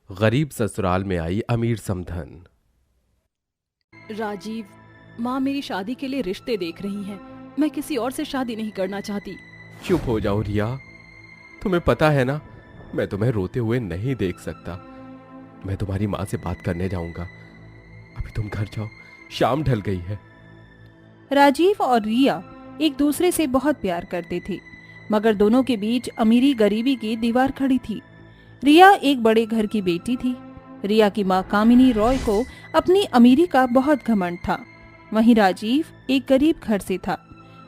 गरीब ससुराल में आई अमीर समधन। राजीव, माँ मेरी शादी के लिए रिश्ते देख रही हैं। मैं किसी और से शादी नहीं करना चाहती। चुप हो जाओ रिया, तुम्हें पता है ना, मैं तुम्हें रोते हुए नहीं देख सकता। मैं तुम्हारी माँ से बात करने जाऊंगा। अभी तुम घर जाओ, शाम ढल गई है। राजीव और रिया एक दूसरे से बहुत प्यार करते थे, मगर दोनों के बीच अमीरी गरीबी की दीवार खड़ी थी। रिया एक बड़े घर की बेटी थी। रिया की माँ कामिनी रॉय को अपनी अमीरी का बहुत घमंड था। वहीं राजीव एक गरीब घर से था।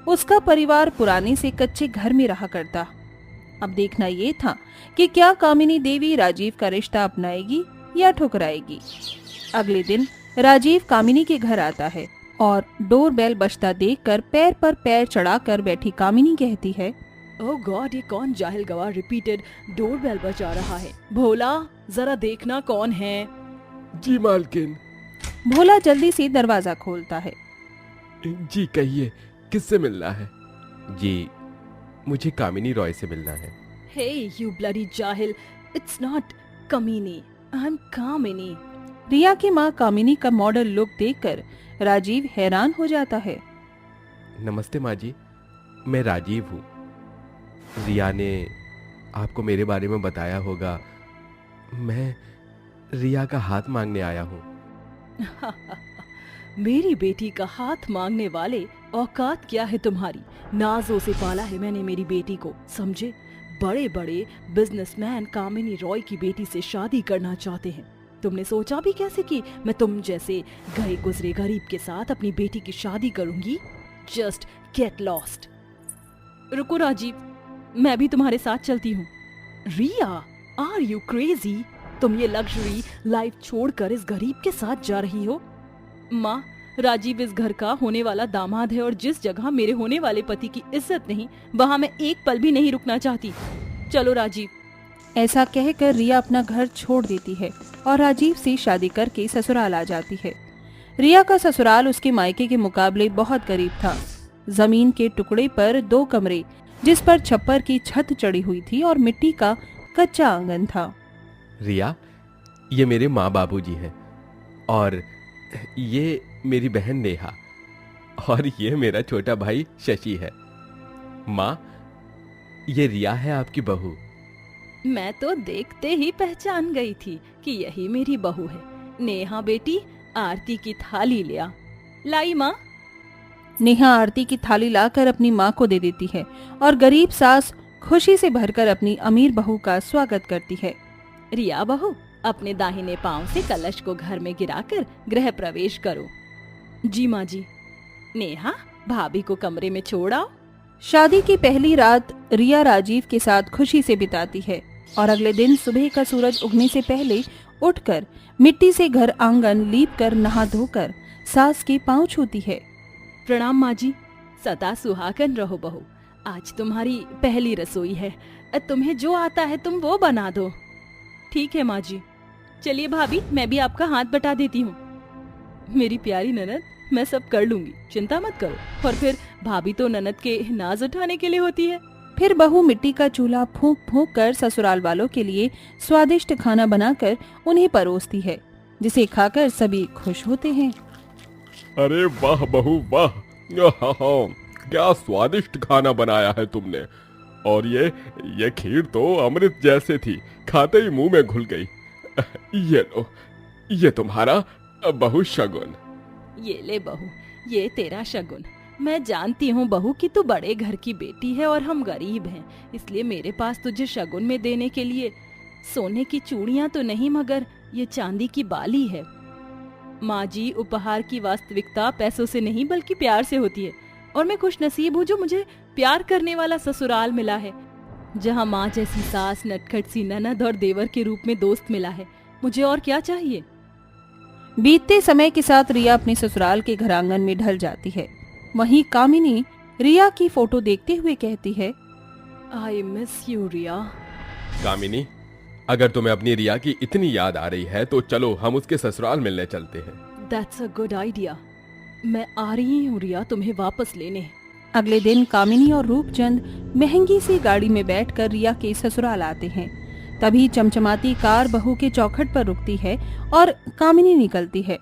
उसका परिवार पुराने से कच्चे घर में रहा करता। अब देखना ये था कि क्या कामिनी देवी राजीव का रिश्ता अपनाएगी या ठुकराएगी। अगले दिन राजीव कामिनी के घर आता है और डोर बेल बजता देखकर पैर पर पैर चढ़ाकर बैठी कामिनी कहती है, ओह गॉड, ये कौन जाहिल गवाह रिपीटेड डोरबेल बजा रहा है? भोला, जरा देखना कौन है। जी मालकिन। भोला जल्दी से दरवाजा खोलता है। जी कहिए, किससे मिलना है? जी, मुझे कामिनी रॉय से मिलना है। हे यू ब्लडी जाहिल, इट्स नॉट कमीनी, आई एम कामिनी। रिया की माँ कामिनी का मॉडल लुक देखकर राजीव हैरान हो जाता है। नमस्ते माँ जी, मैं राजीव हूँ। रिया ने आपको मेरे बारे में बताया होगा। मैं रिया का हाथ मांगने आया हूँ। मेरी बेटी का हाथ मांगने वाले, औकात क्या है तुम्हारी? नाजों से पाला है मैंने मेरी बेटी को, समझे? बड़े बड़े बिजनेसमैन कामिनी रॉय की बेटी से शादी करना चाहते हैं। तुमने सोचा भी कैसे कि मैं तुम जैसे गए गुजरे गरीब के साथ अपनी बेटी की शादी करूंगी? Just get lost. रुको राजीव, मैं भी तुम्हारे साथ चलती हूँ। रिया, आर यू क्रेजी? तुम ये लग्जरी लाइफ छोड़कर इस गरीब के साथ जा रही हो? माँ, राजीव इस घर का होने वाला दामाद है और जिस जगह मेरे होने वाले पति की इज्जत नहीं, वहाँ मैं एक पल भी नहीं रुकना चाहती। चलो राजीव। ऐसा कहकर रिया अपना घर छोड़ देती है और राजीव से शादी करके ससुराल आ जाती है। रिया का ससुराल उसके मायके के मुकाबले बहुत करीब था। जमीन के टुकड़े पर 2 कमरे, जिस पर छप्पर की छत चढ़ी हुई थी और मिट्टी का कच्चा आंगन था। रिया, ये मेरे माँ बाबूजी हैं और ये मेरी बहन नेहा और ये मेरा छोटा भाई शशि है। माँ, ये रिया है आपकी बहू। मैं तो देखते ही पहचान गई थी कि यही मेरी बहू है। नेहा बेटी, आरती की थाली ले आ। लाई माँ। नेहा आरती की थाली लाकर अपनी माँ को दे देती है और गरीब सास खुशी से भरकर अपनी अमीर बहू का स्वागत करती है। रिया बहू, अपने दाहिने पांव से कलश को घर में गिराकर गृह प्रवेश करो। जी माँ जी। नेहा, भाभी को कमरे में छोड़ आओ। शादी की पहली रात रिया राजीव के साथ खुशी से बिताती है और अगले दिन सुबह का सूरज उगने से पहले उठकर मिट्टी से घर आंगन लीप कर नहा धोकर सास के पांव छूती है। प्रणाम माँ जी। सदा सुहागन रहो बहू। आज तुम्हारी पहली रसोई है। तुम्हें जो आता है तुम वो बना दो। ठीक है माँ जी। चलिए भाभी, मैं भी आपका हाथ बटा देती हूँ। मेरी प्यारी ननद, मैं सब कर लूंगी, चिंता मत करो। और फिर भाभी तो ननद के नाज उठाने के लिए होती है। फिर बहू मिट्टी का चूल्हा फूंक फूंक कर ससुराल वालों के लिए स्वादिष्ट खाना बनाकर उन्हें परोसती है, जिसे खाकर सभी खुश होते हैं। अरे वाह बहू वाह, क्या स्वादिष्ट खाना बनाया है तुमने। और ये खीर तो अमृत जैसे थी, खाते ही मुंह में घुल गई। ये लो, ये तुम्हारा बहू शगुन। ये ले बहू, ये तेरा शगुन। मैं जानती हूँ बहू कि तू बड़े घर की बेटी है और हम गरीब हैं, इसलिए मेरे पास तुझे शगुन में देने के लिए सोने की चूड़ियाँ तो नहीं, मगर ये चांदी की बाली है। माँ जी, उपहार की वास्तविकता पैसों से नहीं बल्कि प्यार से होती है, और मैं खुश नसीब हूँ जो मुझे प्यार करने वाला ससुराल मिला है, जहाँ माँ जैसी सास, नटखट सी ननद और देवर के रूप में दोस्त मिला है। मुझे और क्या चाहिए। बीतते समय के साथ रिया अपने ससुराल के घर आंगन में ढल जाती है। वहीं कामिनी रिया की फोटो देखते हुए कहती है, आई मिस यू रिया। कामिनी, अगर तुम्हें अपनी रिया की इतनी याद आ रही है तो चलो हम उसके ससुराल मिलने चलते हैं। That's a good idea. मैं आ रही हूँ रिया, तुम्हें वापस लेने। अगले दिन कामिनी और रूपचंद महंगी सी गाड़ी में बैठकर रिया के ससुराल आते हैं। तभी चमचमाती कार बहू के चौखट पर रुकती है और कामिनी निकलती है।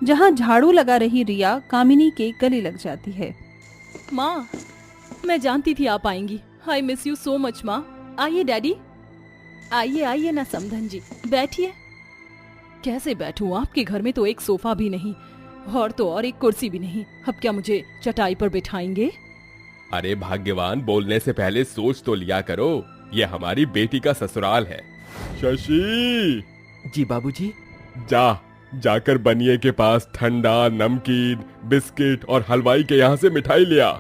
जहां झाड़ू लगा रही रिया कामिनी के गले लग जाती है। माँ, मैं जानती थी आप आएंगी। I miss you so much माँ। आइए डैडी, आइए आइए ना समधन जी, बैठिए। कैसे बैठूं? आपके घर में तो एक सोफा भी नहीं और तो और एक कुर्सी भी नहीं। अब क्या मुझे चटाई पर बिठाएंगे? अरे भाग्यवान, बोलने से पहले सोच तो लिया करो। ये हमारी बेटी का ससुराल है। शशि, जी बाबूजी। जाकर बनिए के पास ठंडा, नमकीन, बिस्किट और हलवाई के यहाँ से मिठाई ले आ।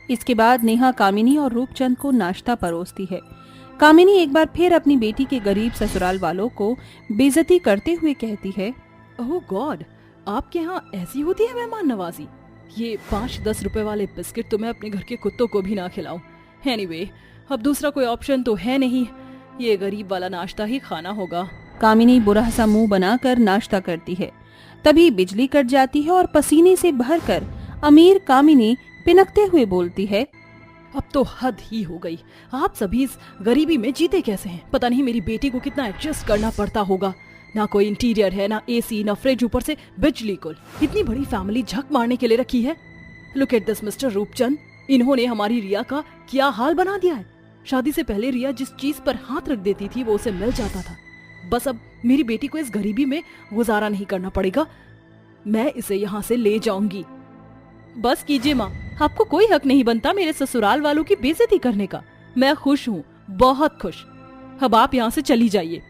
इसके बाद नेहा कामिनी और रूपचंद को नाश्ता परोसती है। कामिनी एक बार फिर अपनी बेटी के गरीब ससुराल वालों को बेइज्जती करते हुए कहती है, ओह गॉड, आपके यहाँ ऐसी होती है मेहमान नवाजी? ये 5-10 रुपए वाले बिस्किट तो मैं अपने घर के कुत्तों को भी ना खिलाऊं। एनीवे, अब दूसरा कोई ऑप्शन तो है नहीं, ये गरीब वाला नाश्ता ही खाना होगा। कामिनी बुरा सा मुंह बनाकर नाश्ता करती है। तभी बिजली कट जाती है और पसीने से भरकर अमीर कामिनी पिनकते हुए बोलती है, अब तो हद ही हो गई। आप सभी इस गरीबी में जीते कैसे हैं? पता नहीं मेरी बेटी को कितना एडजस्ट करना पड़ता होगा। ना कोई इंटीरियर है, ना एसी, ना फ्रिज, ऊपर से बिजली गुल। इतनी बड़ी फैमिली झक मारने के लिए रखी है। Look at this mister Roopchand, इन्होंने हमारी रिया का क्या हाल बना दिया है। शादी से पहले रिया जिस चीज पर हाथ रख देती थी वो उसे मिल जाता था। बस अब मेरी बेटी को इस गरीबी में गुजारा नहीं करना पड़ेगा। मैं इसे यहाँ से ले जाऊंगी। बस कीजिए माँ, आपको कोई हक नहीं बनता मेरे ससुराल वालों की बेइज्जती करने का। मैं खुश हूँ, बहुत खुश। अब आप यहाँ से चली जाइए।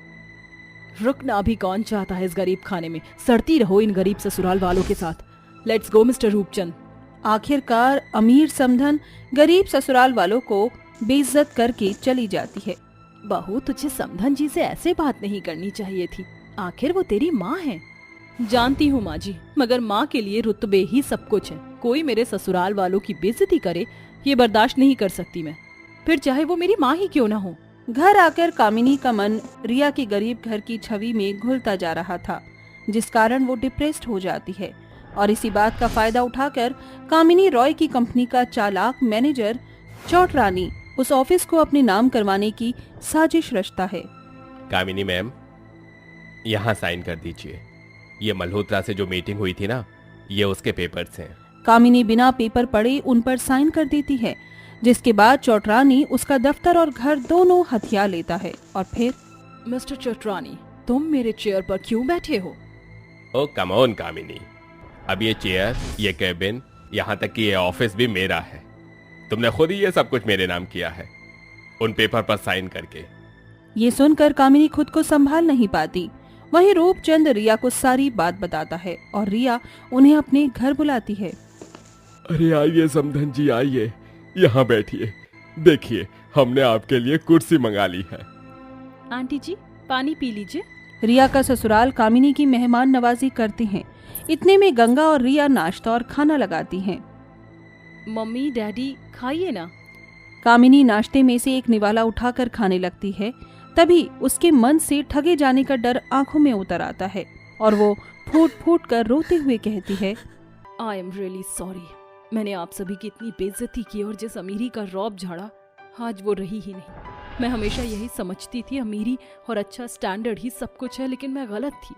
रुकना भी कौन चाहता है इस गरीब खाने में? सड़ती रहो इन गरीब ससुराल वालों के साथ। Let's go mister Roopchand. आखिरकार अमीर समधन गरीब ससुराल वालों को बेइज्जत करके चली जाती है। बहू, तुझे समधन जी से ऐसे बात नहीं करनी चाहिए थी। आखिर वो तेरी माँ है। जानती हूँ माँ जी, मगर माँ के लिए रुतबे ही सब कुछ है। कोई मेरे ससुराल वालों की बेइज्जती करे ये बर्दाश्त नहीं कर सकती मैं, फिर चाहे वो मेरी माँ ही क्यों ना हो। घर आकर कामिनी का मन रिया के गरीब घर की छवि में घुलता जा रहा था, जिस कारण वो डिप्रेस्ड हो जाती है। और इसी बात का फायदा उठाकर कामिनी रॉय की कंपनी का चालाक मैनेजर चौटरानी उस ऑफिस को अपने नाम करवाने की साजिश रचता है। कामिनी मैम, यहाँ साइन कर दीजिए। ये मल्होत्रा से जो मीटिंग हुई थी ना, ये उसके पेपर्स हैं। कामिनी बिना पेपर पढ़े उन पर साइन कर देती है, जिसके बाद चौटरानी उसका दफ्तर और घर दोनों हथिया लेता है। और फिर, मिस्टर चौटरानी, तुम मेरे चेयर पर क्यों बैठे हो? ओ कम ऑन कामिनी, अब ये चेयर, ये कैबिन, यहाँ तक कि ये ऑफिस भी मेरा है। तुमने खुद ही ये सब कुछ मेरे नाम किया है, उन पेपर पर साइन करके। ये सुनकर कामिनी खुद को संभाल नहीं पाती। वहीं रूपचंद रिया को सारी बात बताता है और रिया उन्हें अपने घर बुलाती है। अरे आइए समधन जी, आइए, यहाँ बैठिए। देखिए, हमने आपके लिए कुर्सी मंगा ली है। आंटी जी, पानी पी लीजिए। रिया का ससुराल कामिनी की मेहमान नवाजी करते हैं। इतने में गंगा और रिया नाश्ता और खाना लगाती हैं। मम्मी डैडी, खाइए ना। कामिनी नाश्ते में से एक निवाला उठाकर खाने लगती है। तभी उसके मन से ठगे जाने का डर आंखों में उतर आता है और वो फूट फूट कर रोते हुए कहती है, आई एम रियली सॉरी। मैंने आप सभी की इतनी बेइज्जती की और जिस अमीरी का रौब झाड़ा, आज वो रही ही नहीं। मैं हमेशा यही समझती थी अमीरी और अच्छा स्टैंडर्ड ही सब कुछ है, लेकिन मैं गलत थी।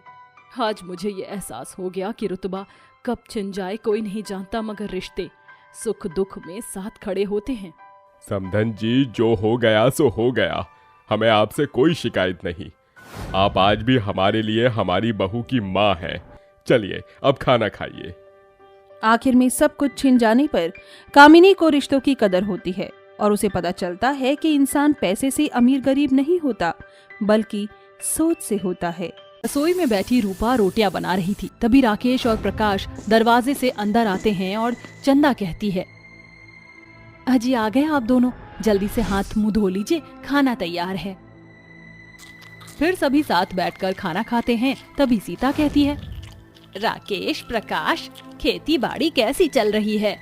आज मुझे ये एहसास हो गया कि रुतबा कब छिन जाए कोई नहीं जानता, मगर रिश्ते सुख दुख में साथ खड़े होते हैं। समधन जी, जो हो गया सो हो गया। हमें आपसे कोई शिकायत नहीं। आप आज भी हमारे लिए हमारी बहू की माँ हैं। चलिए अब खाना खाइए। आखिर में सब कुछ छिन जाने पर कामिनी को रिश्तों की कदर होती है और उसे पता चलता है कि इंसान पैसे से अमीर गरीब नहीं होता, बल्कि सोच से होता है। रसोई में बैठी रूपा रोटियां बना रही थी। तभी राकेश और प्रकाश दरवाजे से अंदर आते हैं और चंदा कहती है, अजी आ गए आप दोनों, जल्दी से हाथ मुंह धो लीजिए, खाना तैयार है। फिर सभी साथ बैठकर खाना खाते हैं। तभी सीता कहती है, राकेश, प्रकाश, खेती बाड़ी कैसी चल रही है?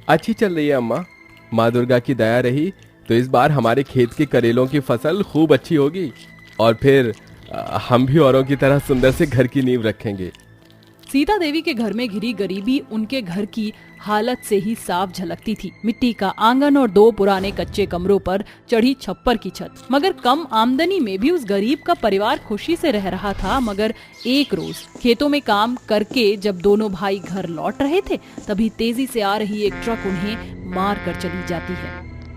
अच्छी चल रही है अम्मा। माँ दुर्गा की दया रही तो इस बार हमारे खेत के करेलों की फसल खूब अच्छी होगी और फिर हम भी औरों की तरह सुंदर से घर की नींव रखेंगे। सीता देवी के घर में घिरी गरीबी उनके घर की हालत से ही साफ झलकती थी। मिट्टी का आंगन और 2 पुराने कच्चे कमरों पर चढ़ी छप्पर की छत। मगर कम आमदनी में भी उस गरीब का परिवार खुशी से रह रहा था। मगर एक रोज खेतों में काम करके जब दोनों भाई घर लौट रहे थे, तभी तेजी से आ रही एक ट्रक उन्हें मार कर चली जाती है।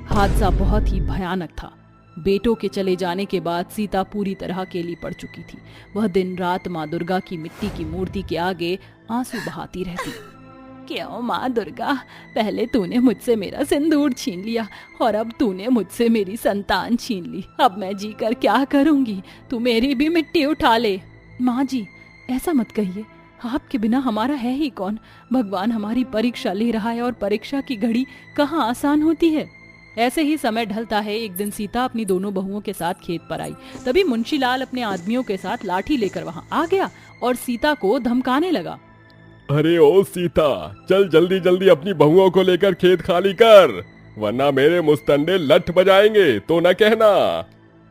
हादसा बहुत ही भयानक था। बेटों के चले जाने के बाद सीता पूरी तरह अकेली पड़ चुकी थी। वह दिन रात माँ दुर्गा की मिट्टी की मूर्ति के आगे आंसू बहाती रहती। क्यों माँ दुर्गा, पहले तूने मुझसे मेरा सिंदूर छीन लिया और अब तूने मुझसे मेरी संतान छीन ली। अब मैं जी कर क्या करूंगी? तू मेरी भी मिट्टी उठा ले। माँ जी, ऐसा मत कहिए, आपके बिना हमारा है ही कौन? भगवान हमारी परीक्षा ले रहा है और परीक्षा की घड़ी कहाँ आसान होती है। ऐसे ही समय ढलता है। एक दिन सीता अपनी दोनों बहुओं के साथ खेत पर आई। तभी मुंशीलाल अपने आदमियों के साथ लाठी लेकर वहां आ गया और सीता को धमकाने लगा। अरे ओ सीता, चल जल्दी जल्दी अपनी बहुओं को लेकर खेत खाली कर, वरना मेरे मुस्तंडे लठ बजाएंगे तो न कहना।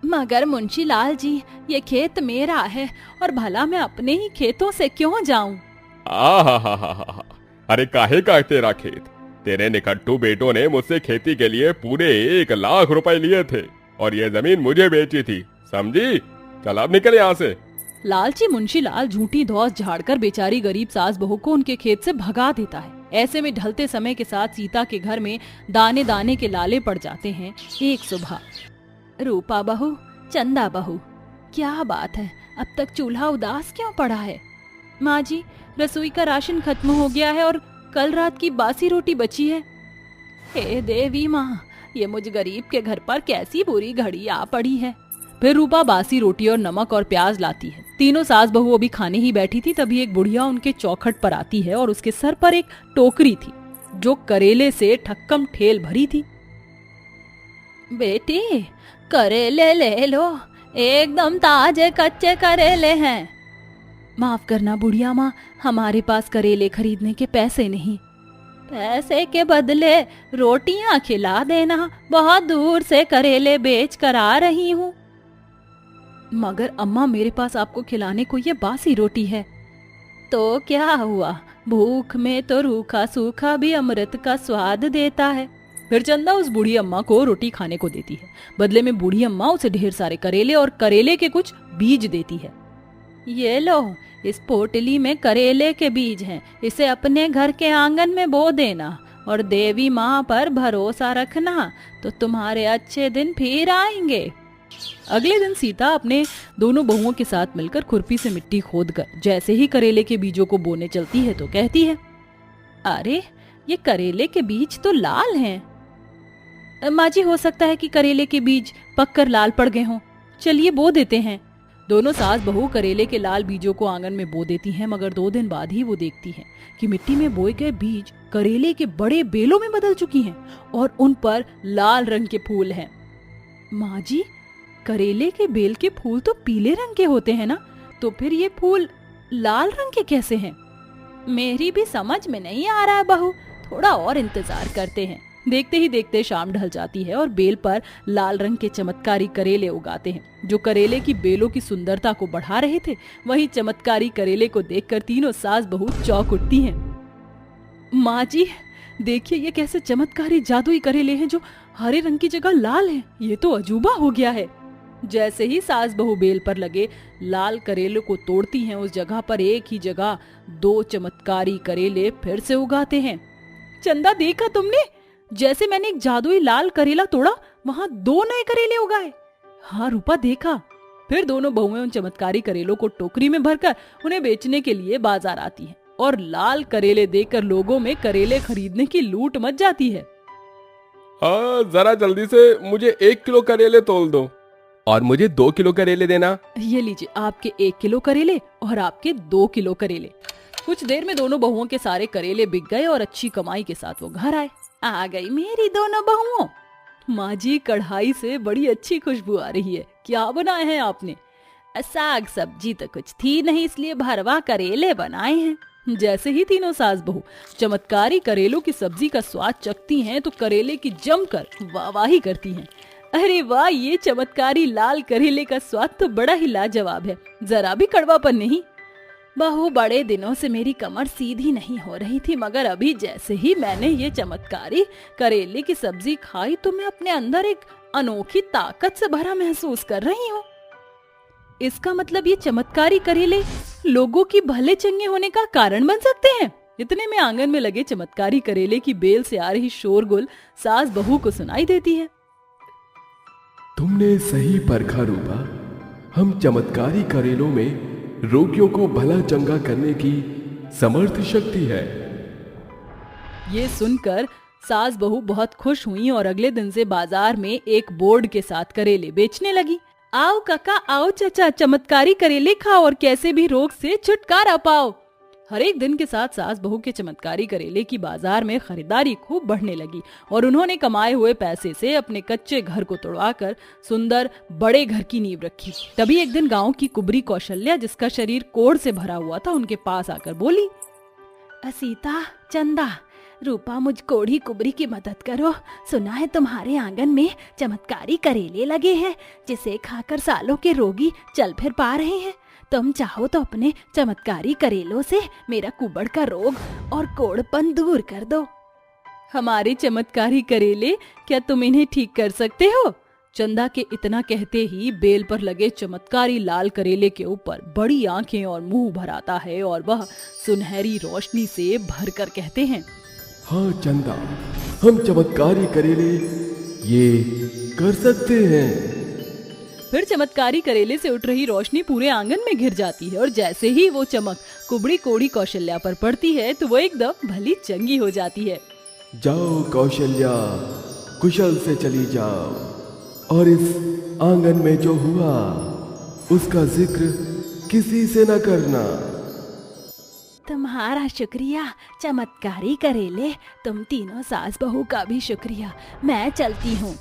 मगर मुंशीलाल जी, ये खेत मेरा है और भला मैं अपने ही खेतों से क्यों जाऊं? आहा, अरे काहे का तेरा खेत? तेरे निकट्टू बेटों ने मुझसे खेती के लिए पूरे 1 लाख रुपए लिए थे और ये जमीन मुझे बेची थी, समझी? चल अब निकल यहाँ से। लालची मुंशीलाल झूठी धौंस झाड़कर बेचारी गरीब सास बहू को उनके खेत से भगा देता है। ऐसे में ढलते समय के साथ सीता के घर में दाने दाने के लाले पड़ जाते हैं। एक सुबह, रूपा बहू, चंदा बहू, क्या बात है, अब तक चूल्हा उदास क्यों पड़ा है? माँ जी, रसोई का राशन खत्म हो गया है और कल रात की बासी रोटी बची है। हे देवी माँ, ये मुझ गरीब के घर पर कैसी बुरी घड़ी आ पड़ी है। फिर रूपा बासी रोटी और नमक और प्याज लाती है। तीनों सास बहू अभी खाने ही बैठी थी, तभी एक बुढ़िया उनके चौखट पर आती है और उसके सर पर एक टोकरी थी जो करेले से ठक्कम ठेल भरी थी। बेटी, करेले ले लो, एकदम ताजे कच्चे करेले हैं। माफ करना बुढ़िया माँ, हमारे पास करेले खरीदने के पैसे नहीं। पैसे के बदले रोटियां खिला देना, बहुत दूर से करेले बेच कर आ रही हूँ। मगर अम्मा, मेरे पास आपको खिलाने को ये बासी रोटी है। तो क्या हुआ, भूख में तो रूखा सूखा भी अमृत का स्वाद देता है। फिर चंदा उस बूढ़ी अम्मा को रोटी खाने को देती है। बदले में बूढ़ी अम्मा उसे ढेर सारे करेले और करेले के कुछ बीज देती है। ये लो, इस पोटली में करेले के बीज हैं, इसे अपने घर के आंगन में बो देना और देवी माँ पर भरोसा रखना, तो तुम्हारे अच्छे दिन फिर आएंगे। अगले दिन सीता अपने दोनों बहुओं के साथ मिलकर खुरपी से मिट्टी खोदकर जैसे ही करेले के बीजों को बोने चलती है तो कहती है, अरे ये करेले के बीज तो लाल हैं। माँ जी, हो सकता है कि करेले के बीज पककर लाल पड़ गए हों, चलिए बो देते हैं। दोनों सास बहू करेले के लाल बीजों को आंगन में बो देती हैं। मगर 2 दिन बाद ही वो देखती हैं कि मिट्टी में बोए गए बीज करेले के बड़े बेलों में बदल चुकी हैं और उन पर लाल रंग के फूल हैं। माँ जी, करेले के बेल के फूल तो पीले रंग के होते हैं ना, तो फिर ये फूल लाल रंग के कैसे हैं? मेरी भी समझ में नहीं आ रहा है बहू, थोड़ा और इंतजार करते हैं। देखते ही देखते शाम ढल जाती है और बेल पर लाल रंग के चमत्कारी करेले उगाते हैं जो करेले की बेलों की सुंदरता को बढ़ा रहे थे। वही चमत्कारी करेले को देखकर तीनों सास बहू चौंक उठती हैं। माँ जी, देखिए ये कैसे चमत्कारी जादुई करेले हैं जो हरे रंग की जगह लाल हैं। ये तो अजूबा हो गया है। जैसे ही सास बहू बेल पर लगे लाल करेले को तोड़ती हैं, उस जगह पर एक ही जगह 2 चमत्कारी करेले फिर से उगाते हैं। चंदा, देखा तुमने? जैसे मैंने एक जादुई लाल करेला तोड़ा, वहां 2 नए करेले उगाए। हाँ रूपा, देखा। फिर दोनों बहुएं उन चमत्कारी करेलों को टोकरी में भरकर उन्हें बेचने के लिए बाजार आती हैं और लाल करेले देखकर लोगों में करेले खरीदने की लूट मच जाती है। जरा जल्दी से मुझे 1 किलो करेले तोल दो। और मुझे 2 किलो करेले देना। ये लीजिए, आपके 1 किलो करेले और आपके 2 किलो करेले। कुछ देर में दोनों बहुओं के सारे करेले बिक गए और अच्छी कमाई के साथ वो घर आए। आ गई मेरी दोनों बहुओं। माँ जी, कढ़ाई से बड़ी अच्छी खुशबू आ रही है। क्या बनाए हैं आपने? साग सब्जी तो कुछ थी नहीं, इसलिए भरवा करेले बनाए हैं। जैसे ही तीनों सास बहू चमत्कारी करेलों की सब्जी का स्वाद चखती हैं तो करेले की जमकर वाहवाही करती हैं। अरे वाह, ये चमत्कारी लाल करेले का स्वाद तो बड़ा ही लाजवाब है, जरा भी कड़वापन नहीं। बहू, बड़े दिनों से मेरी कमर सीधी नहीं हो रही थी, मगर अभी जैसे ही मैंने ये चमत्कारी करेले की सब्जी खाई तो मैं अपने अंदर एक अनोखी ताकत से भरा महसूस कर रही हूँ। इसका मतलब ये चमत्कारी करेले लोगों की भले चंगे होने का कारण बन सकते हैं। इतने में आंगन में लगे चमत्कारी करेले की बेल से आ रही शोरगुल सास बहू को सुनाई देती है। तुमने सही परखा रूपा। हम चमत्कारी करेलों में रोगियों को भला चंगा करने की समर्थ शक्ति है। ये सुनकर सास बहू बहुत खुश हुई और अगले दिन से बाजार में एक बोर्ड के साथ करेले बेचने लगी। आओ काका, आओ चाचा, चमत्कारी करेले खाओ और कैसे भी रोग से छुटकारा पाओ। हर एक दिन के साथ सास बहू के चमत्कारी करेले की बाजार में खरीदारी खूब बढ़ने लगी और उन्होंने कमाए हुए पैसे से अपने कच्चे घर को तोड़वाकर सुंदर बड़े घर की नींव रखी। तभी एक दिन गांव की कुबरी कौशल्या, जिसका शरीर कोढ़ से भरा हुआ था, उनके पास आकर बोली, सीता, चंदा, रूपा, मुझ कोढ़ी कुबरी की मदद करो। सुना है तुम्हारे आंगन में चमत्कारी करेले लगे हैं जिसे खाकर सालों के रोगी चल फिर पा रहे हैं। तुम चाहो तो अपने चमत्कारी करेलों से मेरा कुबड़ का रोग और कोढ़पन दूर कर दो। हमारे चमत्कारी करेले, क्या तुम इन्हें ठीक कर सकते हो? चंदा के इतना कहते ही बेल पर लगे चमत्कारी लाल करेले के ऊपर बड़ी आंखें और मुंह भर आता है और वह सुनहरी रोशनी से भरकर कहते हैं, हाँ चंदा, हम चमत्कारी करेले ये कर सकते हैं। फिर चमत्कारी करेले से उठ रही रोशनी पूरे आंगन में घिर जाती है और जैसे ही वो चमक कुबड़ी कोढ़ी कौशल्या पर पड़ती है तो वो एकदम भली चंगी हो जाती है। जाओ कौशल्या, कुशल से चली जाओ और इस आंगन में जो हुआ उसका जिक्र किसी से न करना। तुम्हारा शुक्रिया चमत्कारी करेले, तुम तीनों सास बहू का भी शुक्रिया। मैं चलती हूँ।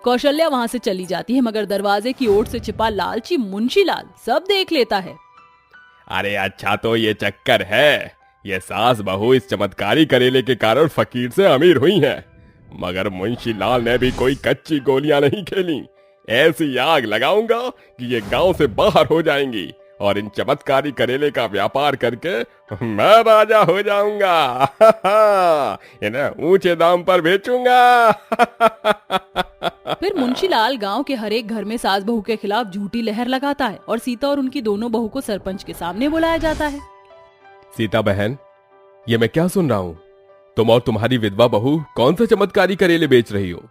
कौशल्या वहाँ से चली जाती है, मगर दरवाजे की ओर से छिपा लालची मुंशीलाल सब देख लेता है। अरे अच्छा, तो ये चक्कर है, ये सास बहू इस चमत्कारी करेले के कारण फकीर से अमीर हुई हैं। मगर मुंशीलाल ने भी कोई कच्ची गोलियां नहीं खेली। ऐसी आग लगाऊंगा कि ये गांव से बाहर हो जाएंगी और इन चमत्कारी करेले का व्यापार करके मैं राजा हो जाऊंगा। इन्हें ऊंचे दाम पर बेचूंगा। फिर मुंशीलाल गांव के हर एक घर में सास बहू के खिलाफ झूठी लहर लगाता है और सीता और उनकी दोनों बहू को सरपंच के सामने बुलाया जाता है। सीता बहन, ये मैं क्या सुन रहा हूँ? तुम और तुम्हारी विधवा बहू कौन सा चमत्कारी करेले बेच रही हो?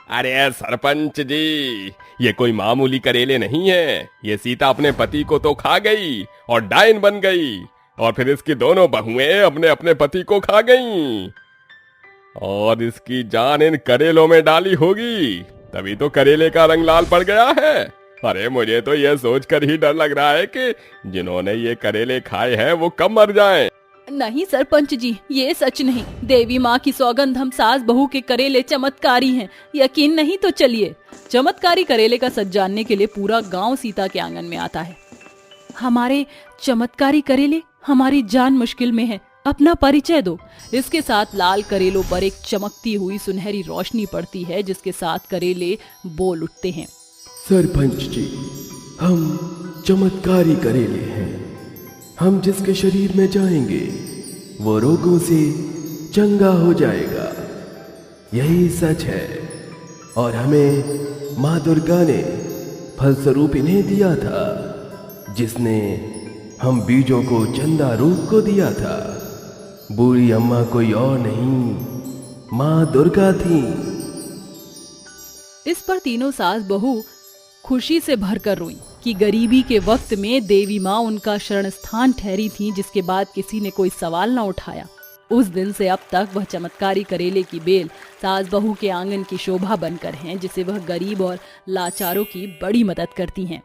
अरे सरपंच जी, ये कोई मामूली करेले नहीं है। ये सीता अपने पति को तो खा गई और डायन बन गई और फिर इसकी दोनों बहुएं अपने अपने पति को खा गईं और इसकी जान इन करेलों में डाली होगी, तभी तो करेले का रंग लाल पड़ गया है। अरे मुझे तो यह सोचकर ही डर लग रहा है कि जिन्होंने ये करेले खाए हैं वो कब मर जाएं। नहीं सरपंच जी, ये सच नहीं। देवी माँ की सौगंध, हम सास बहू के करेले चमत्कारी हैं। यकीन नहीं तो चलिए। चमत्कारी करेले का सच जानने के लिए पूरा गांव सीता के आंगन में आता है। हमारे चमत्कारी करेले, हमारी जान मुश्किल में है, अपना परिचय दो। इसके साथ लाल करेलों पर एक चमकती हुई सुनहरी रोशनी पड़ती है जिसके साथ करेले बोल उठते हैं, सरपंच जी, हम चमत्कारी करेले हैं। हम जिसके शरीर में जाएंगे वो रोगों से चंगा हो जाएगा। यही सच है और हमें माँ दुर्गा ने फलस्वरूप इन्हें दिया था, जिसने हम बीजों को चंदा रूप को दिया था। बूढ़ी अम्मा कोई और नहीं, माँ दुर्गा थी। इस पर तीनों सास बहू खुशी से भरकर रोईं कि गरीबी के वक्त में देवी माँ उनका शरण स्थान ठहरी थी, जिसके बाद किसी ने कोई सवाल न उठाया। उस दिन से अब तक वह चमत्कारी करेले की बेल सास बहू के आंगन की शोभा बनकर हैं, जिसे वह गरीब और लाचारों की बड़ी मदद करती हैं।